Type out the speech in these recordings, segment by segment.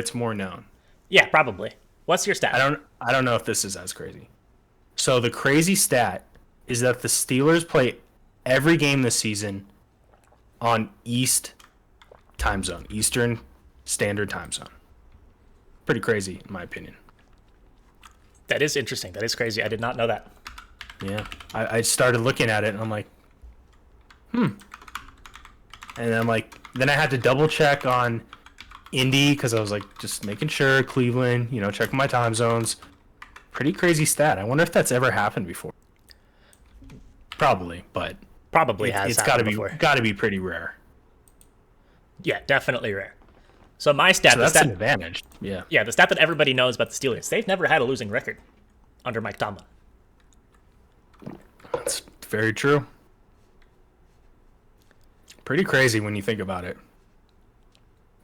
it's more known. Yeah, probably. What's your stat? I don't know if this is as crazy. So the crazy stat is that the Steelers play every game this season on East time zone, Eastern Standard Time Zone. Pretty crazy, in my opinion. That is interesting. That is crazy. I did not know that. Yeah, I started looking at it and I'm like, and I'm like, then I had to double check on Indy because I was like, just making sure Cleveland, checking my time zones. Pretty crazy stat. I wonder if that's ever happened before. Probably, but Probably has it's happened before. got to be pretty rare. Yeah, definitely rare. So my stat, So that's an advantage. Yeah. yeah, the stat that everybody knows about the Steelers, they've never had a losing record under Mike Tomlin. That's very true. Pretty crazy when you think about it.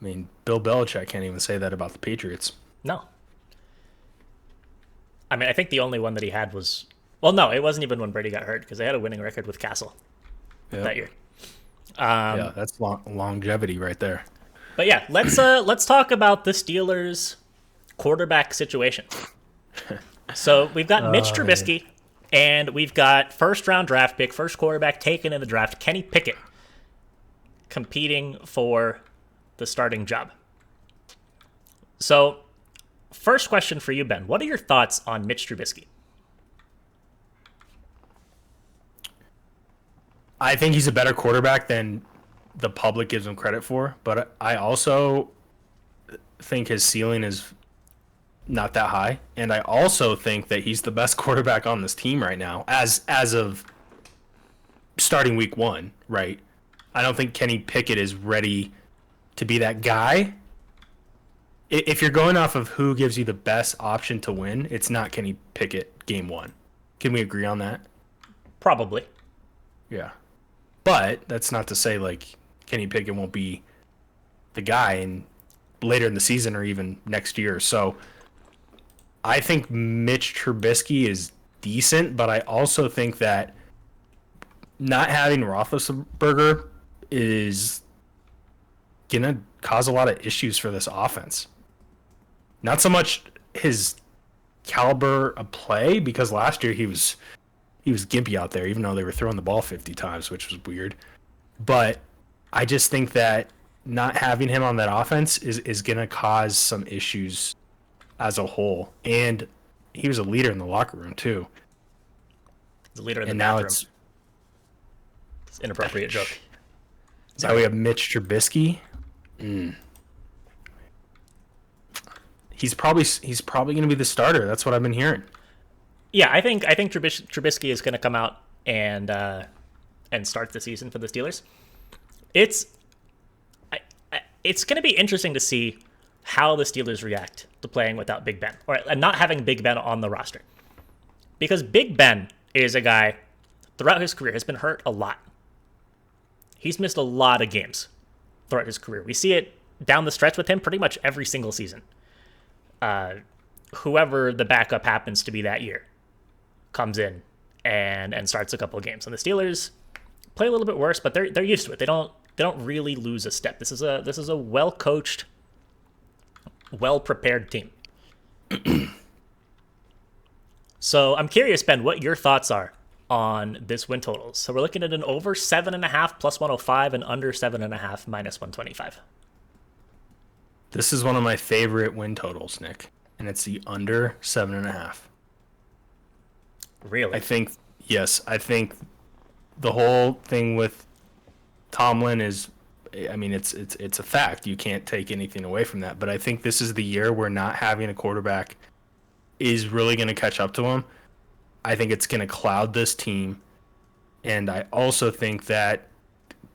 I mean, Bill Belichick can't even say that about the Patriots. No. I mean, I think the only one that he had was... Well, no, it wasn't even when Brady got hurt because they had a winning record with Castle that year. Yeah, that's longevity right there. But yeah, let's talk about the Steelers' quarterback situation. So we've got Mitch Trubisky, and we've got first-round draft pick, first quarterback taken in the draft, Kenny Pickett, competing for the starting job. So, first question for you, Ben. What are your thoughts on Mitch Trubisky? I think he's a better quarterback than the public gives him credit for, but I also think his ceiling is not that high, and I also think that he's the best quarterback on this team right now as of starting week 1, right? I don't think Kenny Pickett is ready to be that guy. If you're going off of who gives you the best option to win, it's not Kenny Pickett game 1. Can we agree on that? Probably. Yeah. But that's not to say like Kenny Pickett won't be the guy in later in the season or even next year. So I think Mitch Trubisky is decent, but I also think that not having Roethlisberger is gonna cause a lot of issues for this offense. Not so much his caliber of play, because last year he was gimpy out there, even though they were throwing the ball 50 times, which was weird. But I just think that not having him on that offense is going to cause some issues as a whole. And he was a leader in the locker room, too. The leader in the And bathroom. now it's inappropriate joke. Now we have Mitch Trubisky. He's probably going to be the starter. That's what I've been hearing. Yeah, I think Trubisky is going to come out and start the season for the Steelers. It's going to be interesting to see how the Steelers react to playing without Big Ben, or not having Big Ben on the roster, because Big Ben is a guy throughout his career has been hurt a lot. He's missed a lot of games throughout his career. We see it down the stretch with him pretty much every single season. Whoever the backup happens to be that year comes in and starts a couple of games. And the Steelers play a little bit worse, but they're used to it. They don't really lose a step. This is a well coached, well prepared team. So I'm curious, Ben, what your thoughts are on this win totals. So we're looking at an over 7.5 plus 105 and under 7.5 minus 125. This is one of my favorite win totals, Nick, and it's the under 7.5. Really? I think the whole thing with Tomlin is, I mean, it's a fact. You can't take anything away from that. But I think this is the year where not having a quarterback is really going to catch up to him. I think it's going to cloud this team. And I also think that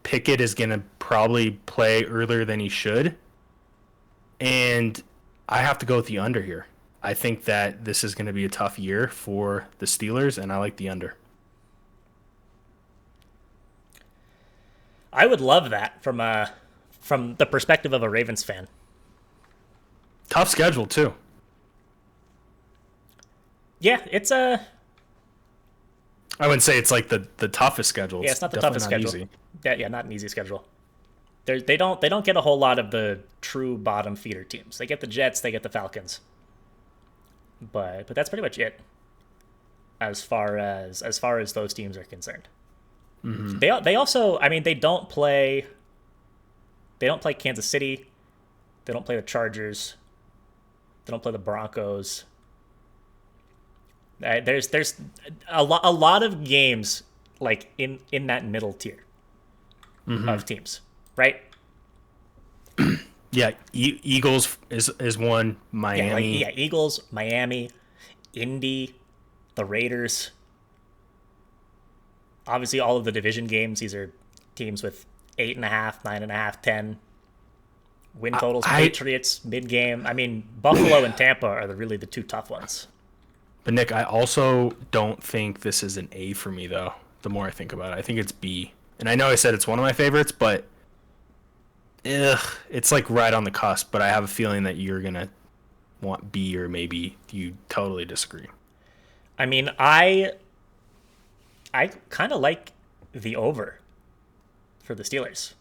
Pickett is going to probably play earlier than he should. And I have to go with the under here. I think that this is going to be a tough year for the Steelers, and I like the under. I would love that from the perspective of a Ravens fan. Tough schedule, too. Yeah, it's a... I wouldn't say it's like the toughest schedule. Yeah, it's not the toughest schedule. Easy. Yeah, not an easy schedule. They don't get a whole lot of the true bottom feeder teams. They get the Jets, they get the Falcons, but that's pretty much it as far as those teams are concerned. Mm-hmm. They also, I mean, they don't play Kansas City, they don't play the Chargers, they don't play the Broncos. There's a lot of games like in that middle tier of teams, right? Yeah, Eagles is one. Miami. Yeah, Eagles, Miami, Indy, the Raiders. Obviously, all of the division games. These are teams with 8.5, 9.5, 10 win totals. Patriots mid game. I mean, Buffalo and Tampa are really the two tough ones. But Nick, I also don't think this is an A for me though. The more I think about it, I think it's B. And I know I said it's one of my favorites, but it's like right on the cusp. But I have a feeling that you're gonna want B, or maybe you totally disagree. I mean, I kind of like the over for the Steelers.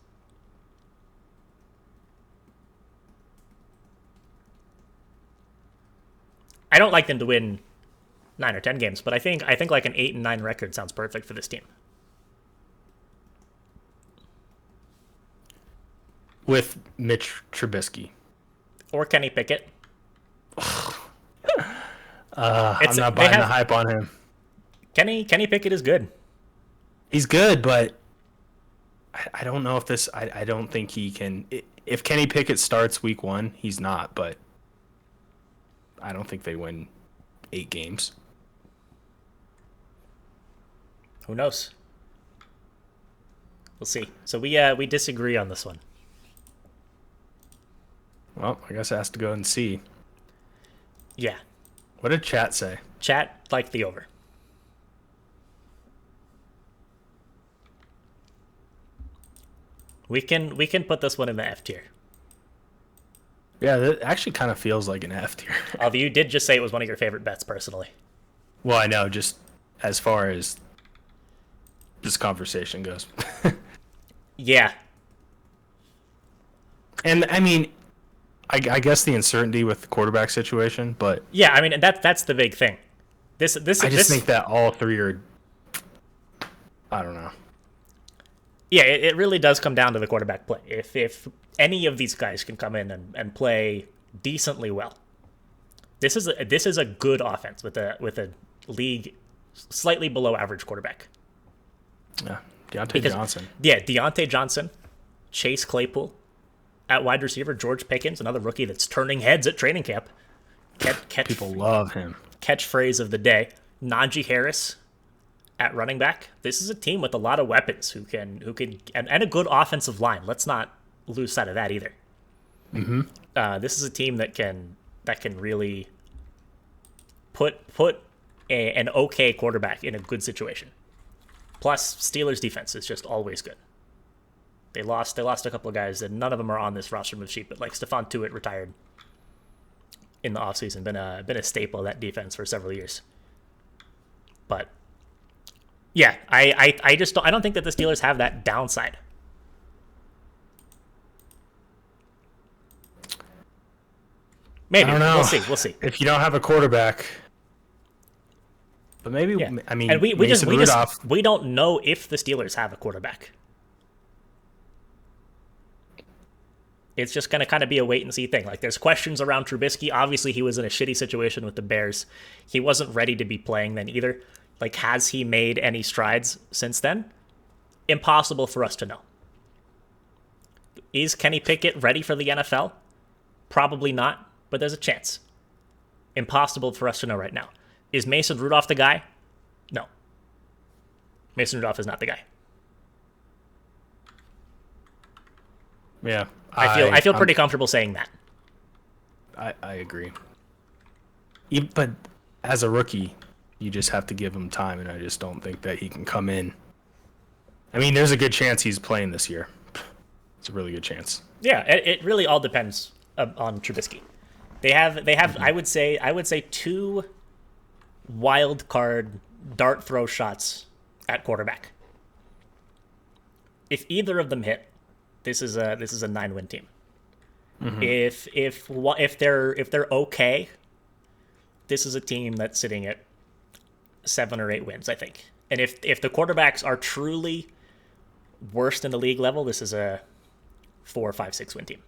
I don't like them to win 9 or 10 games, but I think like an 8-9 record sounds perfect for this team. With Mitch Trubisky. Or Kenny Pickett. I'm not buying the hype on him. Kenny Pickett is good. He's good, but I don't know if this. I don't think he can. If Kenny Pickett starts week 1, he's not. But I don't think they win 8 games. Who knows? We'll see. So we disagree on this one. Well, I guess I have to go and see. Yeah. What did chat say? Chat like the over. We can put this one in the F tier. Yeah, that actually kind of feels like an F tier. Although you did just say it was one of your favorite bets personally. Well, I know, just as far as this conversation goes. Yeah. And I mean, I guess the uncertainty with the quarterback situation, but Yeah, I mean that's the big thing. I just think that all three are. I don't know. Yeah, it really does come down to the quarterback play. If any of these guys can come in and play decently well, this is a good offense with a league slightly below average quarterback. Yeah, Johnson. Yeah, Deontay Johnson, Chase Claypool at wide receiver, George Pickens, another rookie that's turning heads at training camp. People love him. Catchphrase of the day, Najee Harris at running back. This is a team with a lot of weapons who can and a good offensive line. Let's not lose sight of that either. Mm-hmm. This is a team that can really put an okay quarterback in a good situation. Plus, Steelers defense is just always good. They lost a couple of guys, and none of them are on this roster move sheet. But like Stephon Tuitt retired in the offseason, been a staple of that defense for several years. But yeah, I don't think that the Steelers have that downside. Maybe. I don't know. We'll see. If you don't have a quarterback, but maybe Yeah. I mean, and we Rudolph. we don't know if the Steelers have a quarterback. It's just going to kind of be a wait and see thing. Like, there's questions around Trubisky. Obviously, he was in a shitty situation with the Bears. He wasn't ready to be playing then either. Like, has he made any strides since then? Impossible for us to know. Is Kenny Pickett ready for the NFL? Probably not, but there's a chance. Impossible for us to know right now. Is Mason Rudolph the guy? No. Mason Rudolph is not the guy. Yeah. I feel pretty comfortable saying that. I agree. But as a rookie, you just have to give him time, and I just don't think that he can come in. I mean, there's a good chance he's playing this year. It's a really good chance. Yeah, it really all depends on Trubisky. They have mm-hmm. I would say 2 wild card dart throw shots at quarterback. If either of them hit, This is a 9-win team. If they're okay, this is a team that's sitting at 7 or 8 wins, I think. And if the quarterbacks are truly worst in the league level, this is a 4, 5, 6 win team.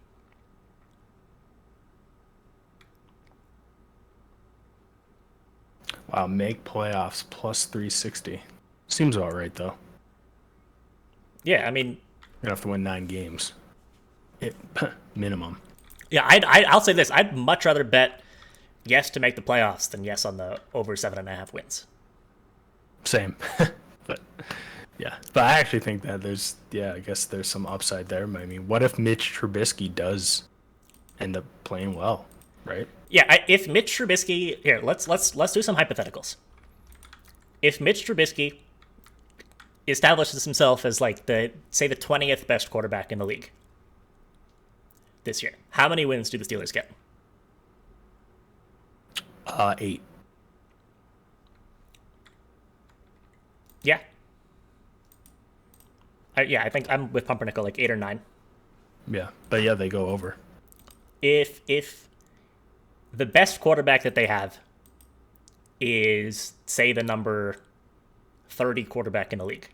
Wow, make playoffs plus 360. Seems about right though. Yeah, I mean, You're gonna have to win 9 games, minimum. yeah, I'll say this: I'd much rather bet yes to make the playoffs than yes on the over 7.5 wins. Same, but yeah. But I actually think that I guess there's some upside there. I mean, what if Mitch Trubisky does end up playing well, right? Yeah, if Mitch Trubisky here, let's do some hypotheticals. If Mitch Trubisky establishes himself as like the 20th best quarterback in the league this year, how many wins do the Steelers get? 8. Yeah. I think I'm with Pumpernickel, like 8 or 9. Yeah, but yeah, they go over. If the best quarterback that they have is, say, the number 30 quarterback in the league,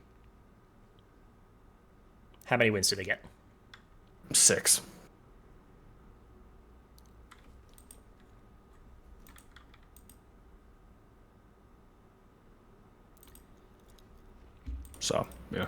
how many wins do they get? 6. So, yeah.